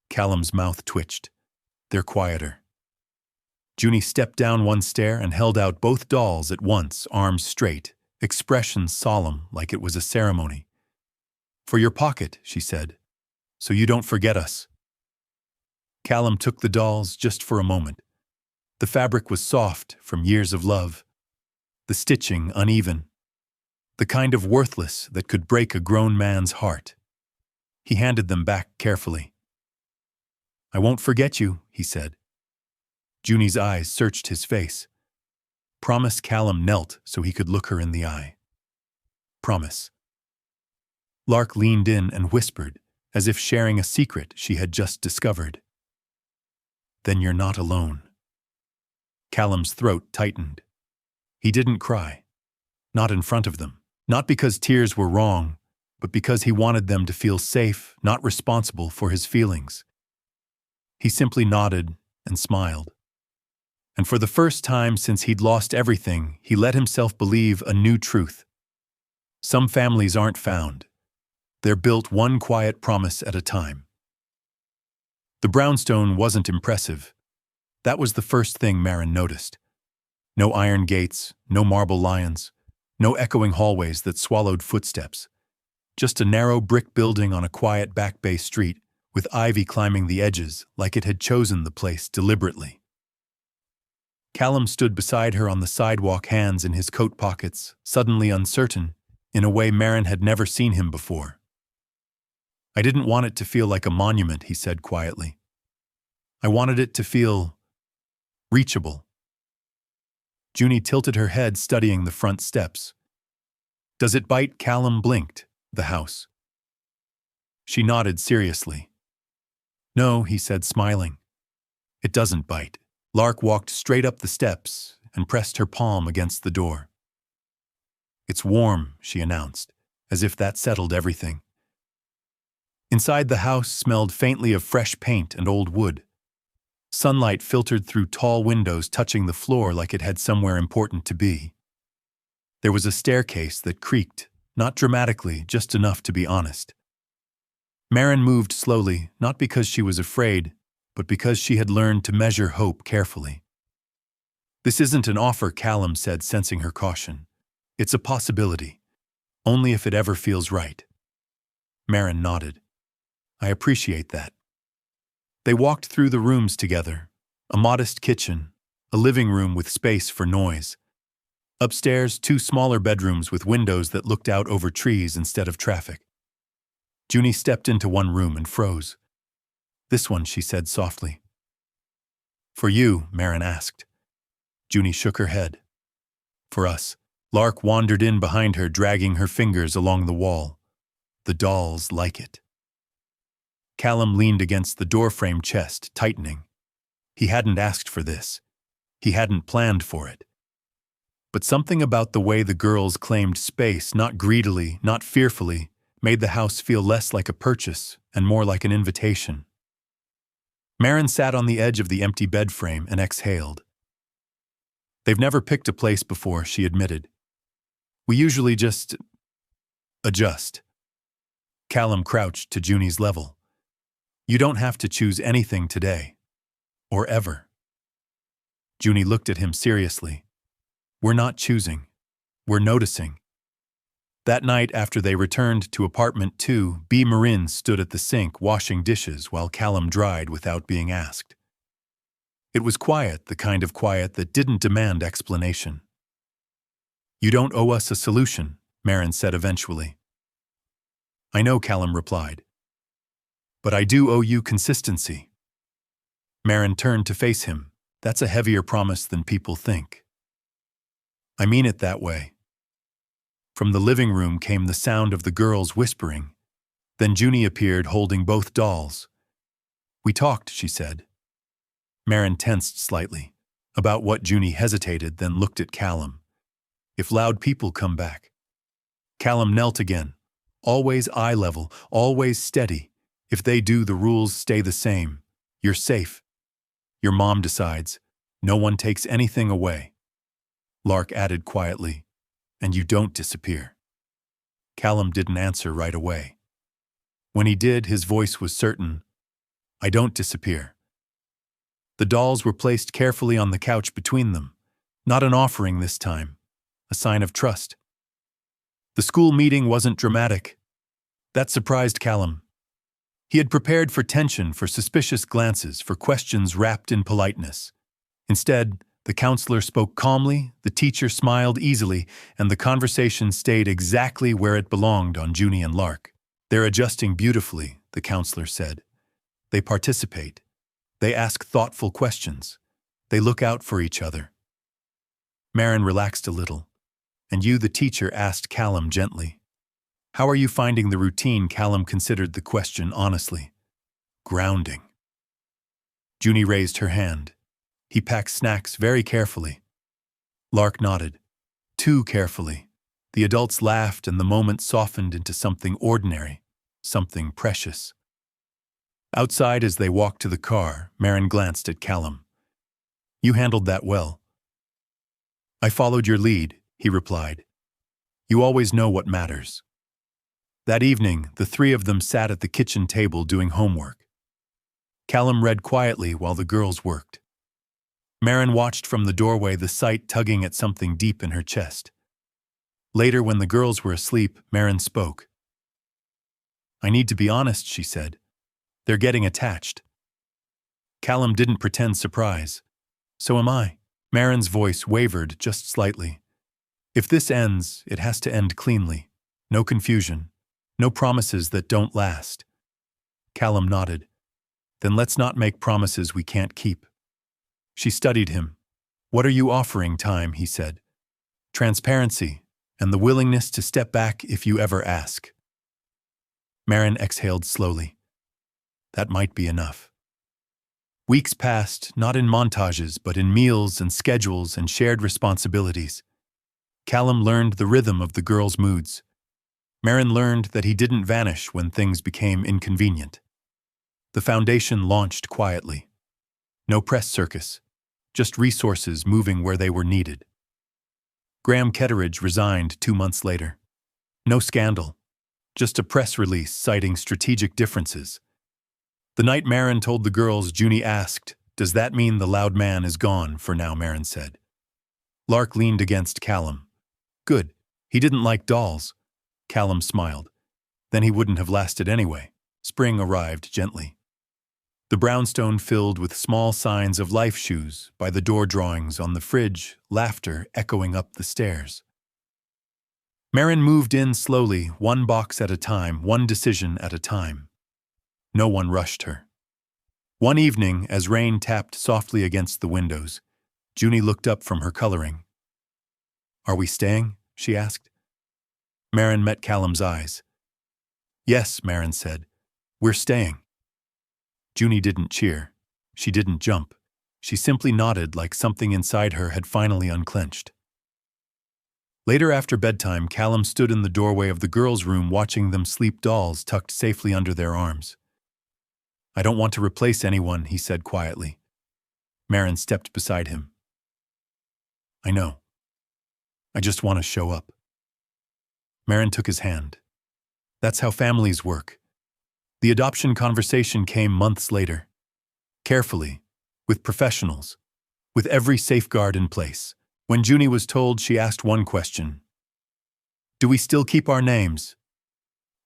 Callum's mouth twitched. "They're quieter." Junie stepped down one stair and held out both dolls at once, arms straight, expression solemn, like it was a ceremony. "For your pocket," she said, "so you don't forget us." Callum took the dolls just for a moment. The fabric was soft from years of love. The stitching uneven. The kind of worthless that could break a grown man's heart. He handed them back carefully. "I won't forget you," he said. Junie's eyes searched his face. Promise. Callum knelt so he could look her in the eye. "Promise." Lark leaned in and whispered, as if sharing a secret she had just discovered. "Then you're not alone." Callum's throat tightened. He didn't cry. Not in front of them. Not because tears were wrong, but because he wanted them to feel safe, not responsible for his feelings. He simply nodded and smiled. And for the first time since he'd lost everything, he let himself believe a new truth. Some families aren't found. They're built one quiet promise at a time. The brownstone wasn't impressive. That was the first thing Marin noticed. No iron gates, no marble lions, no echoing hallways that swallowed footsteps. Just a narrow brick building on a quiet back bay street, with ivy climbing the edges like it had chosen the place deliberately. Callum stood beside her on the sidewalk, hands in his coat pockets, suddenly uncertain, in a way Marin had never seen him before. "I didn't want it to feel like a monument," he said quietly. "I wanted it to feel reachable." Junie tilted her head, studying the front steps. "Does it bite?" Callum blinked. "The house." She nodded seriously. "No," he said, smiling. "It doesn't bite." Lark walked straight up the steps and pressed her palm against the door. "It's warm," she announced, as if that settled everything. Inside the house smelled faintly of fresh paint and old wood. Sunlight filtered through tall windows, touching the floor like it had somewhere important to be. There was a staircase that creaked, not dramatically, just enough to be honest. Marin moved slowly, not because she was afraid, but because she had learned to measure hope carefully. "This isn't an offer," Callum said, sensing her caution. "It's a possibility, only if it ever feels right." Marin nodded. "I appreciate that." They walked through the rooms together, a modest kitchen, a living room with space for noise. Upstairs, 2 smaller bedrooms with windows that looked out over trees instead of traffic. Junie stepped into one room and froze. "This one," she said softly. "For you?" Marin asked. Junie shook her head. "For us." Lark wandered in behind her, dragging her fingers along the wall. "The dolls like it." Callum leaned against the doorframe, chest tightening. He hadn't asked for this. He hadn't planned for it. But something about the way the girls claimed space, not greedily, not fearfully, made the house feel less like a purchase and more like an invitation. Marin sat on the edge of the empty bed frame and exhaled. "They've never picked a place before," she admitted. "We usually just adjust." Callum crouched to Junie's level. "You don't have to choose anything today. Or ever." Junie looked at him seriously. "We're not choosing. We're noticing." That night, after they returned to apartment 2, B. Marin stood at the sink washing dishes while Callum dried without being asked. It was quiet, the kind of quiet that didn't demand explanation. "You don't owe us a solution," Marin said eventually. "I know," Callum replied. "But I do owe you consistency." Marin turned to face him. "That's a heavier promise than people think." "I mean it that way." From the living room came the sound of the girls whispering. Then Junie appeared holding both dolls. "We talked," she said. Marin tensed slightly. About what? Junie hesitated, then looked at Callum. "If loud people come back." Callum knelt again. "Always eye level, always steady. If they do, the rules stay the same. You're safe. Your mom decides. No one takes anything away." Lark added quietly, "And you don't disappear." Callum didn't answer right away. When he did, his voice was certain. "I don't disappear." The dolls were placed carefully on the couch between them. Not an offering this time. A sign of trust. The school meeting wasn't dramatic. That surprised Callum. He had prepared for tension, for suspicious glances, for questions wrapped in politeness. Instead, the counselor spoke calmly, the teacher smiled easily, and the conversation stayed exactly where it belonged on Junie and Lark. "They're adjusting beautifully," the counselor said. "They participate. They ask thoughtful questions. They look out for each other." Marin relaxed a little. "And you," the teacher asked Callum gently. "How are you finding the routine?" Callum considered the question honestly. "Grounding." Junie raised her hand. "He packs snacks very carefully." Lark nodded. "Too carefully." The adults laughed and the moment softened into something ordinary, something precious. Outside, as they walked to the car, Marin glanced at Callum. "You handled that well." "I followed your lead," he replied. "You always know what matters." That evening, the 3 of them sat at the kitchen table doing homework. Callum read quietly while the girls worked. Marin watched from the doorway, the sight tugging at something deep in her chest. Later, when the girls were asleep, Marin spoke. "I need to be honest," she said. "They're getting attached." Callum didn't pretend surprise. "So am I." Marin's voice wavered just slightly. "If this ends, it has to end cleanly. No confusion. No promises that don't last." Callum nodded. "Then let's not make promises we can't keep." She studied him. "What are you offering?" Time, he said. "Transparency, and the willingness to step back if you ever ask." Marin exhaled slowly. That might be enough. Weeks passed, not in montages, but in meals and schedules and shared responsibilities. Callum learned the rhythm of the girls' moods. Marin learned that he didn't vanish when things became inconvenient. The foundation launched quietly. No press circus, just resources moving where they were needed. Graham Ketteridge resigned 2 months later. No scandal, just a press release citing strategic differences. The night Marin told the girls, Junie asked, "Does that mean the loud man is gone for now?" Marin said. Lark leaned against Callum. "Good. He didn't like dolls." Callum smiled. "Then he wouldn't have lasted anyway." Spring arrived gently. The brownstone filled with small signs of life shoes, by the door drawings on the fridge, laughter echoing up the stairs. Marin moved in slowly, one box at a time, one decision at a time. No one rushed her. One evening, as rain tapped softly against the windows, Junie looked up from her coloring. "Are we staying?" she asked. Marin met Callum's eyes. "Yes," Marin said. "We're staying." Junie didn't cheer. She didn't jump. She simply nodded like something inside her had finally unclenched. Later after bedtime, Callum stood in the doorway of the girls' room watching them sleep, dolls tucked safely under their arms. "I don't want to replace anyone," he said quietly. Marin stepped beside him. "I know. I just want to show up." Marin took his hand. That's how families work. The adoption conversation came months later. Carefully, with professionals, with every safeguard in place. When Junie was told, she asked one question. "Do we still keep our names?"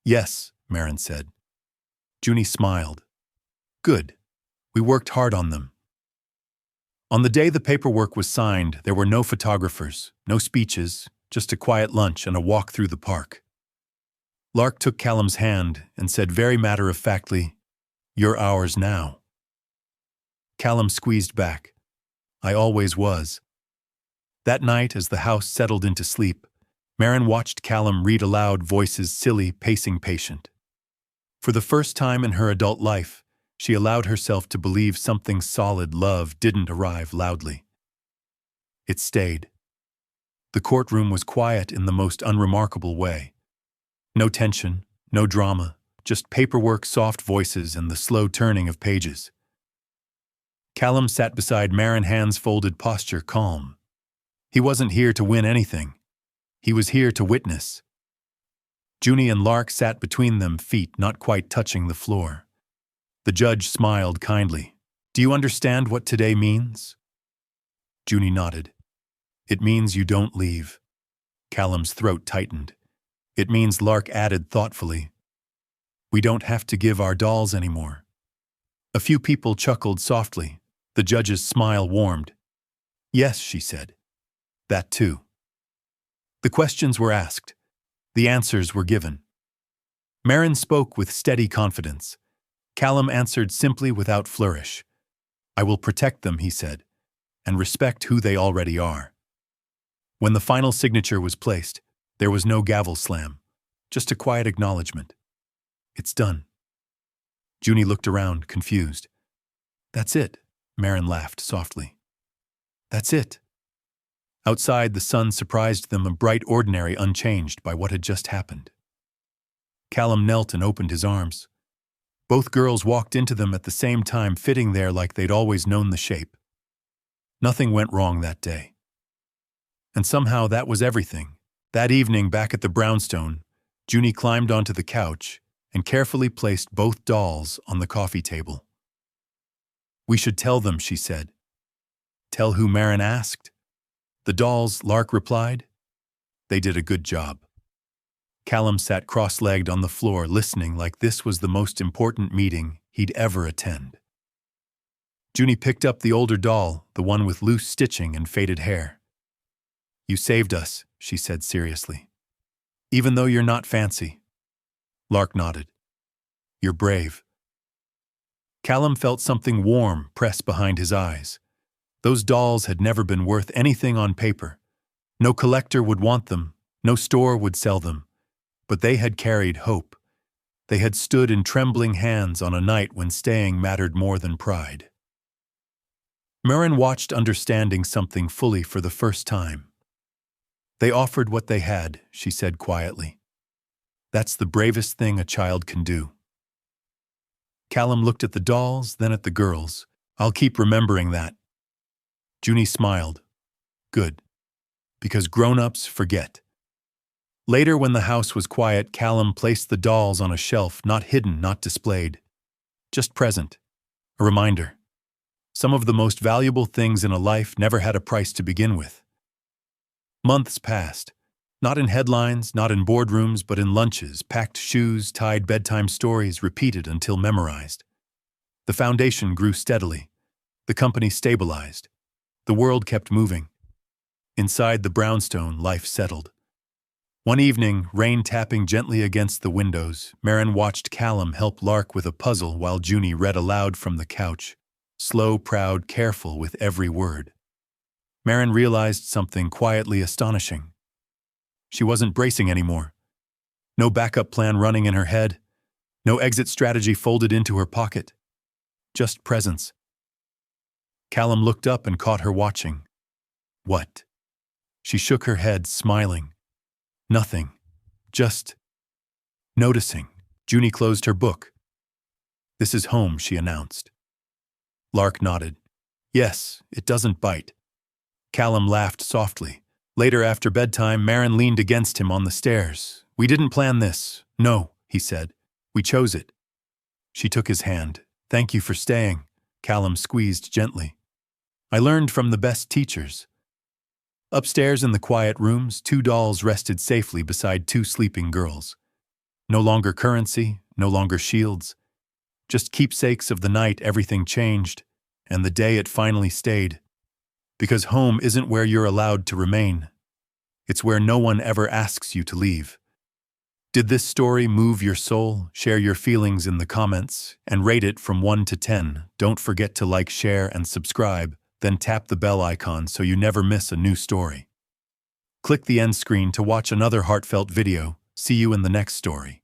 "Yes," Marin said. Junie smiled. "Good. We worked hard on them." On the day the paperwork was signed, there were no photographers, no speeches, just a quiet lunch and a walk through the park. Lark took Callum's hand and said very matter-of-factly, "You're ours now." Callum squeezed back. "I always was." That night, as the house settled into sleep, Marin watched Callum read aloud, voices silly, pacing patient. For the first time in her adult life, she allowed herself to believe something solid, love, didn't arrive loudly. It stayed. The courtroom was quiet in the most unremarkable way. No tension, no drama, just paperwork, soft voices, and the slow turning of pages. Callum sat beside Marin, hands folded, posture calm. He wasn't here to win anything. He was here to witness. Junie and Lark sat between them, feet not quite touching the floor. The judge smiled kindly. "Do you understand what today means?" Junie nodded. "It means you don't leave." Callum's throat tightened. "It means," Lark added thoughtfully, "we don't have to give our dolls anymore." A few people chuckled softly. The judge's smile warmed. "Yes," she said. "That too." The questions were asked. The answers were given. Marin spoke with steady confidence. Callum answered simply, without flourish. "I will protect them," he said, "and respect who they already are." When the final signature was placed, there was no gavel slam, just a quiet acknowledgement. "It's done." Junie looked around, confused. "That's it," Marin laughed softly. "That's it." Outside, the sun surprised them, a bright ordinary, unchanged by what had just happened. Callum knelt and opened his arms. Both girls walked into them at the same time, fitting there like they'd always known the shape. Nothing went wrong that day. And somehow that was everything. That evening, back at the brownstone, Junie climbed onto the couch and carefully placed both dolls on the coffee table. "We should tell them," she said. "Tell who?" Marin asked. "The dolls," Lark replied. "They did a good job." Callum sat cross-legged on the floor, listening like this was the most important meeting he'd ever attend. Junie picked up the older doll, the one with loose stitching and faded hair. "You saved us," she said seriously. "Even though you're not fancy." Lark nodded. "You're brave." Callum felt something warm press behind his eyes. Those dolls had never been worth anything on paper. No collector would want them, no store would sell them. But they had carried hope. They had stood in trembling hands on a night when staying mattered more than pride. Marin watched, understanding something fully for the first time. "They offered what they had," she said quietly. "That's the bravest thing a child can do." Callum looked at the dolls, then at the girls. "I'll keep remembering that." Junie smiled. "Good. because grown-ups forget. Later, when the house was quiet, Callum placed the dolls on a shelf, not hidden, not displayed, just present, a reminder. Some of the most valuable things in a life never had a price to begin with. Months passed, not in headlines, not in boardrooms, but in lunches, packed shoes, tied bedtime stories, repeated until memorized. The foundation grew steadily. The company stabilized. The world kept moving. Inside the brownstone, life settled. One evening, rain tapping gently against the windows, Marin watched Callum help Lark with a puzzle while Junie read aloud from the couch, slow, proud, careful with every word. Marin realized something quietly astonishing. She wasn't bracing anymore. No backup plan running in her head. No exit strategy folded into her pocket. Just presence. Callum looked up and caught her watching. What? She shook her head, smiling. Nothing. Just noticing. Junie closed her book. "This is home," she announced. Lark nodded. "Yes, it doesn't bite." Callum laughed softly. Later, after bedtime, Marin leaned against him on the stairs. "We didn't plan this." "No," he said. "We chose it." She took his hand. "Thank you for staying." Callum squeezed gently. "I learned from the best teachers." Upstairs in the quiet rooms, 2 dolls rested safely beside 2 sleeping girls. No longer currency, no longer shields. Just keepsakes of the night everything changed, and the day it finally stayed. Because home isn't where you're allowed to remain. It's where no one ever asks you to leave. Did this story move your soul? Share your feelings in the comments and rate it from 1 to 10. Don't forget to like, share, and subscribe, then tap the bell icon so you never miss a new story. Click the end screen to watch another heartfelt video. See you in the next story.